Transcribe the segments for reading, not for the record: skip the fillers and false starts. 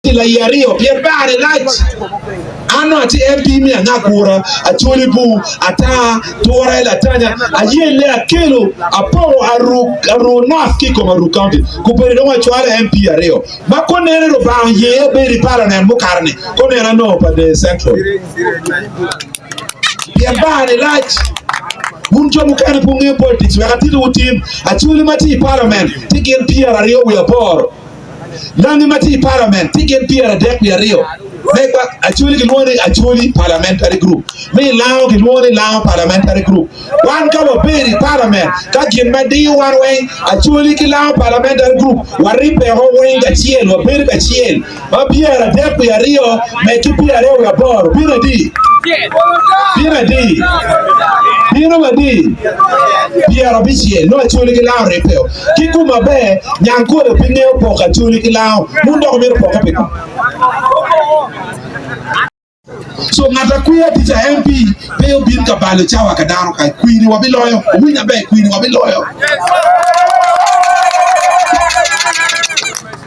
la yario pier bare lach ano ati MP mi angakura Acholi bu ata tora la tanya ayele akelo apo Aruu north kiko Aruu county kupere no chwala MP yario makonere ro ba ye be para na mukarne konera no pa the central pier bare lach Unjo mukane punge politics wakati utim Acholi mati parliament tigen pier yario we apor Nani mati parliament ticket pier dek we rio make back Acholi parliamentary group me lao lao parliamentary group one come of peri parliament ka gin madi one way Acholi lao parliamentary group waripe ho way ga chiel wa peri ga chiel ma pier dek we rio make pier rio we bor pier di Piero Bichie, no Acholi lao repeo. Kiku mabe, Nyankole pinge poka Acholi lao, mundo kumiro poka piko. So ngatakuya teacher MP, peo bin kabalo chawa kadano kai queen wabiloyo, winya be queen wabiloyo.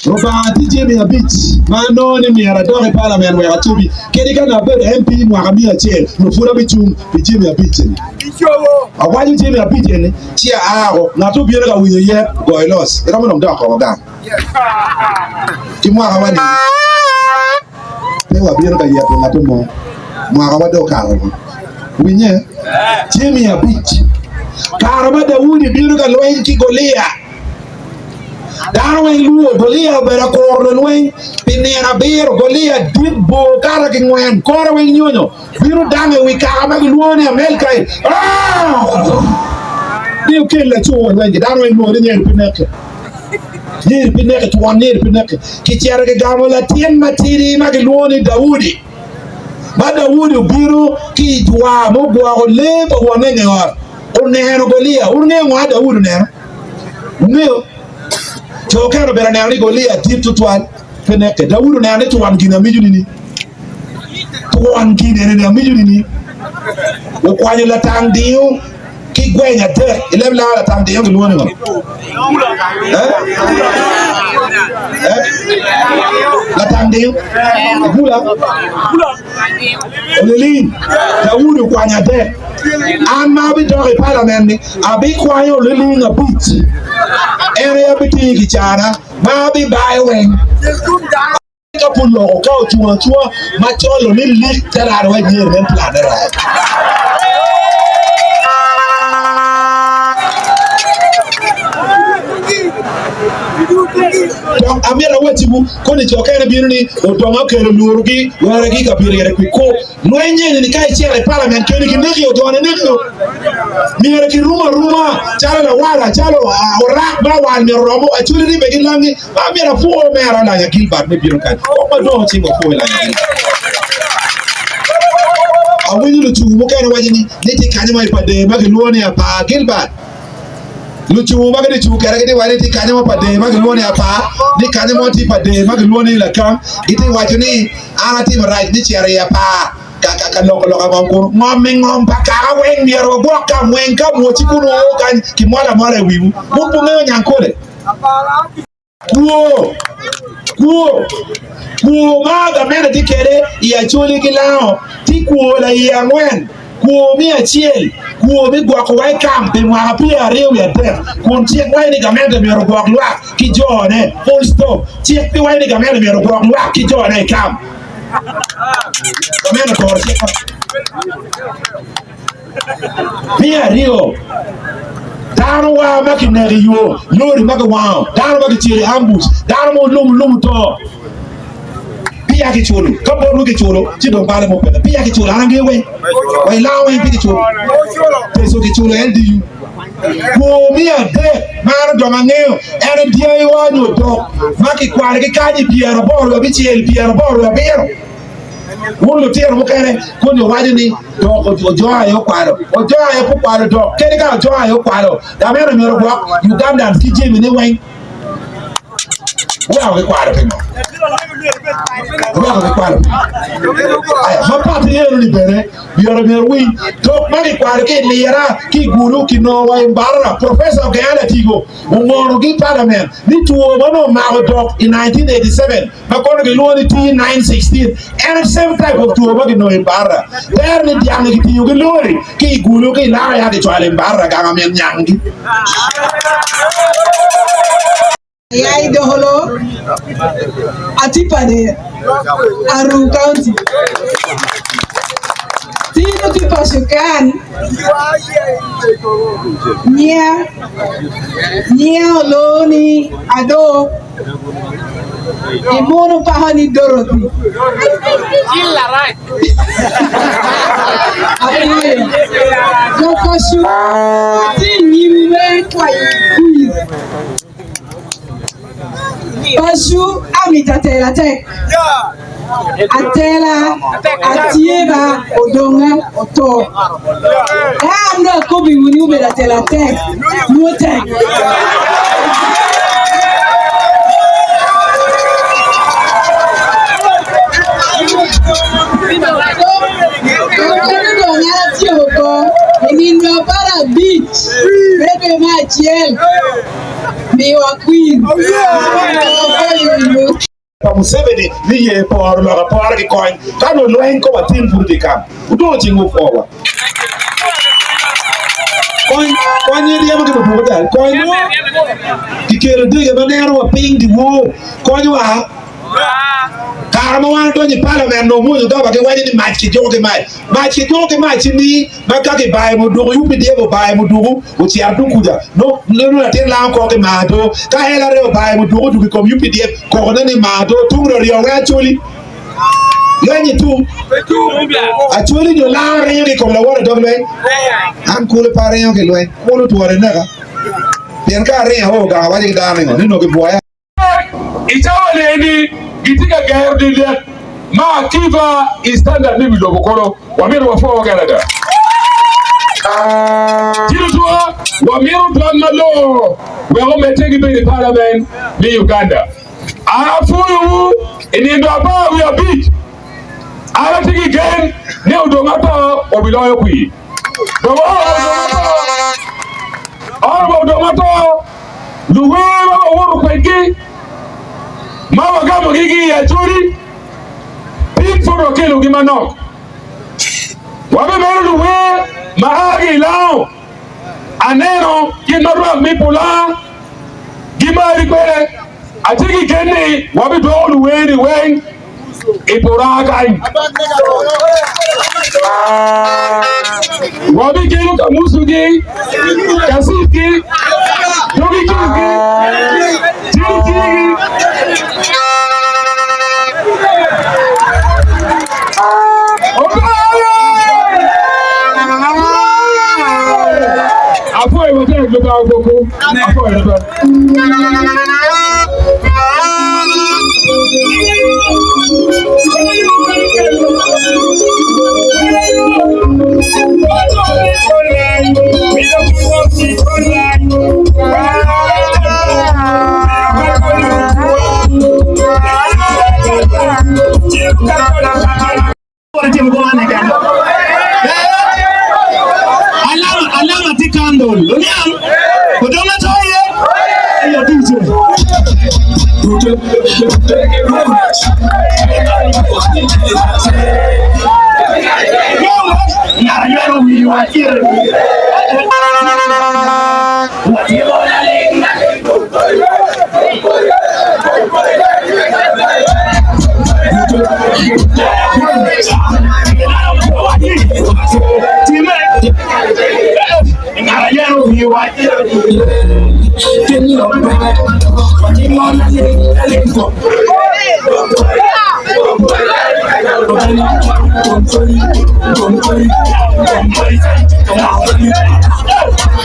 Roba DJ me a bit. Mano ni mi aradore parliament we atubi. Kedi kana be MP mwakamia che. Nufura bichum DJ me a bit. Awali DJ me a bit ni. Chia aro na to biere ka wiye ye goilos. Era mo ndo ko ga. Ki mwakawani. Pe wa biere ka ye na to mo. Mwakawado ka ro. Winye. DJ me a bit. Karama da wuni biere ka loen ki golia. Darwin luo golia bera korlo nwen pinera bero golia dibbo kara kingwen kora wen nyonyo biro dange wi kama luo ne America dio kella chuo nwen Darwin luo ne nyer pineke tuan nyer pineke kichara ke gamo la tien matiri ma luo ne Daudi ma Daudi biro ki dwa mo gwa go leba wone ne wa onero golia urne ngwa Daudi ne Chokero bera nani golia tip to twan peneke Daudi nani twan gina mijuni twan gina ne mijuni ni okwanye la tangdio ki gwenya te ile la tangdio ngluone ngo la tangdio gula oleli Daudi kwanya te ama bi dore parliament ni abi kwayo oleli na bit area biti kichara ma bi bai wen ka pulo ka chua ma cholo ni li tera wa ni ren plan ra donc amira watibu ko ni chokere biruni Odonga kero lurugi waragi ka birere ko noenye ni kai chere parliament keni kinegi odone nego mira ki ruma chalo la wala chalo orak ba wal mi robo Acholi ni begilangi ba mira fu o mera la Gilbert ne biro kan ko ba do tingo ko la awini lu tu mo kana wajini niti kanima ipade magiluone apa Gilbert luchu magadi chu karagadi wale ti kanimo pade magiluone apa ni kanimo ti pade magiluone la kam iti wajini anati right ni chere apa ka lokoloka ngom ngom paka wen miero boka mwenka mochikuno kan kimwala mara wiwu mpunge Nyankole kuo maga mena tikere ya Acholi lao tikuo la ya ngwen kuo mi achiel kuo mi gwa ko wai kam pe mwa pia rew ya te kun tie wai ni gamenda mi ro gwa lwa ki jone full stop tie pi wai ni gamenda mi ro gwa lwa ki jone kam gamenda ko tie pia rio dano wa makineri yo lori magawa dano magitiri ambush dano mo lum to pia ki chulo kabo lu ki chulo ti do bale mo pela pia ki chulo anange we wai lawe pi ki chulo peso ki chulo LDU ko mi ade mar do mangeo ene dia wa no do maki kwale ki kaji piero boro bi chiel piero boro biero wolo tiero mo kene ko ni wadi ni do ojo ayo kwalo do kene ka ojo ayo kwalo da mero mero gwa Ugandan ki jemi ni wen wa we kwalo pe no Rock the quad. My party here libere. You're a win. Talk money quad get Lira, Ki Guru, Kinoa, and Barra, Professor Gala Tigo, Umorogi Parliament. Need to one Marodok in 1987. Makono Loni T 916. And same type of two of in Barra. There the Yangi Ugulori, Ki Guru, Lara had the trial in Barra, Gamaman Yangi. Yai doholo atipade Aruu County. Tino tipasukan nia oloni ado imono pahani Dodoth. Illa right. Jokosu tinyiwe kwa Basu amitatela tek. Atela atieba Odonga Otto. Ando kobi wuni ube atela tek. No tek. Enindo para beach. Bebe machiel. Me wa queen. Museveni ni ye por lo por ki coin kanu loen ko watin futi kam udo tingu forward coin ye dia mo ko puta coin no ki kero diga banero wa ping di wo coin wa karamo wan to ni parliament no mo do ba ke wani ni match ki joge match ni ba ka ke bai mo do yu pidi bo bai mo do o ti ardu kuda no na te la ko ke ma do ka hela re bai mo do du ko yu pidi ko na ni ma do tungro rio ga Acholi yani tu Acholi yo la re yo ko la wora do le an ko le pare yo ke lo ko lo tuare na ka bien ka re ho ga wa ji da ni no ke boya itawale ni gitika gaerde ma kiva istanda ni bidobokoro wamiro wafo Canada Tiltua wamiro dwamalo we ho metegi be parliament ni Uganda afuyu inindo aba we a bit ala tigi gen ne Odonga to obiloyo kui dogo Odonga to duwe ba woro kwegi Mama kama gigi ya churi Pig for kilo gimanok Wabe mero we Mahagi lao Aneno Gimarwa mipula Gimari kwele Atiki kene Wabe dolu we ni weng Ipura kain Wabe kilo kamusugi Kasiki Yogi kiki Chiki Apoy wote ngba ogoko apoy wote Alama tikando lonyam Odonga toye ayo DJ Yaro we are here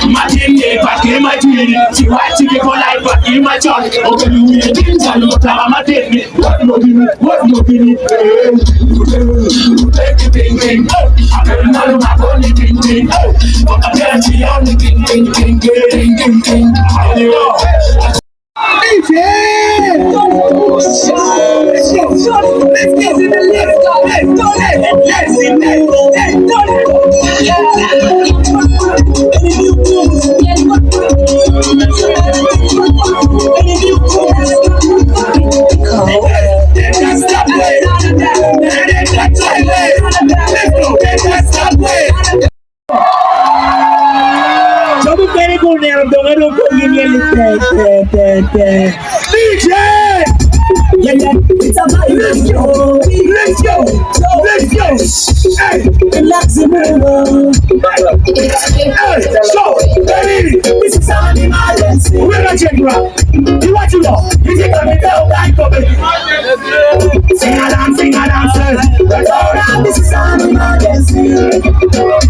Matinde pake matini chiwachi ke polai pake machon okelu yedin jalu tama matini what no bini take the thing akelu makoni ting okapera chiani ting It's a vibe. Let's go. Hey, Laxzy move. Hey, so, baby, this is an emergency. We're not checking out. You want to know? You think I'm in the back of it? Sing along, sing. This is an emergency.